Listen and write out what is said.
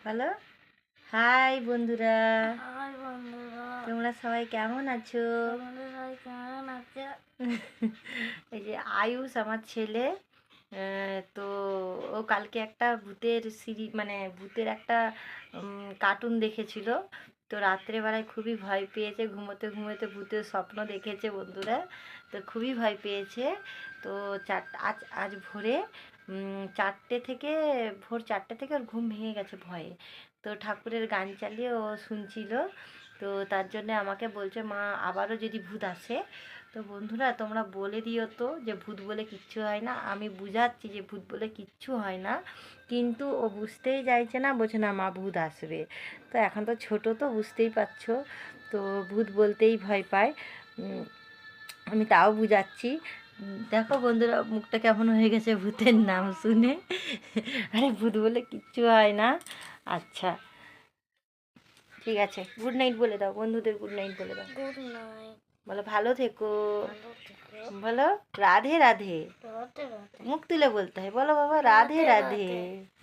Hello, high বন্ধুরা। High বন্ধুরা, তোমরা সবাই কেমন আছো? তোমাদের সবাই কেমন আছে? এই যে আয়ুষ আমার ছেলে, তো ও কালকে একটা ভূতের মানে ভূতের একটা কার্টুন দেখেছিল। তো রাত্রেবেলায় খুবই ভয় পেয়েছে, ঘুমোতে ঘুমোতে ভূতের স্বপ্ন দেখেছে বন্ধুরা। তো খুবই ভয় পেয়েছে। তো আজ আজ ভোরে 4টে থেকে ভোর 4টে থেকে ওর ঘুম ভেঙে গেছে ভয়ে। তো ঠাকুরের গান চালিয়ে ও শুনছিল। তো তার জন্যে আমাকে বলছে, মা আবারও যদি ভূত আসে তো বন্ধুরা তোমরা বলে দিও তো যে ভূত বলে কিচ্ছু হয় না। আমি বুঝাচ্ছি যে ভূত বলে কিচ্ছু হয় না, কিন্তু ও বুঝতেই চাইছে না, বলছে না মা ভূত আসবে। তো এখন তো ছোটো, তো বুঝতেই পারছো, তো ভূত বলতেই ভয় পায়। আমি তাও বুঝাচ্ছি। দেখো বন্ধুরা মুখটা কেমন হয়ে গেছে ভূতের নাম শুনে। আরে ভূত বলে কিচ্ছু হয় না। আচ্ছা ঠিক আছে, গুড নাইট বলে দাও, বন্ধুদের গুড নাইট বলে দাও। গুড নাইট, বলো ভালো থেকো। ভালো থেকো। বলো রাধে রাধে। রাতে রাতে মুখ তুলে বলতে হয়, বলো বাবা রাধে রাধে রাধে। রাধে।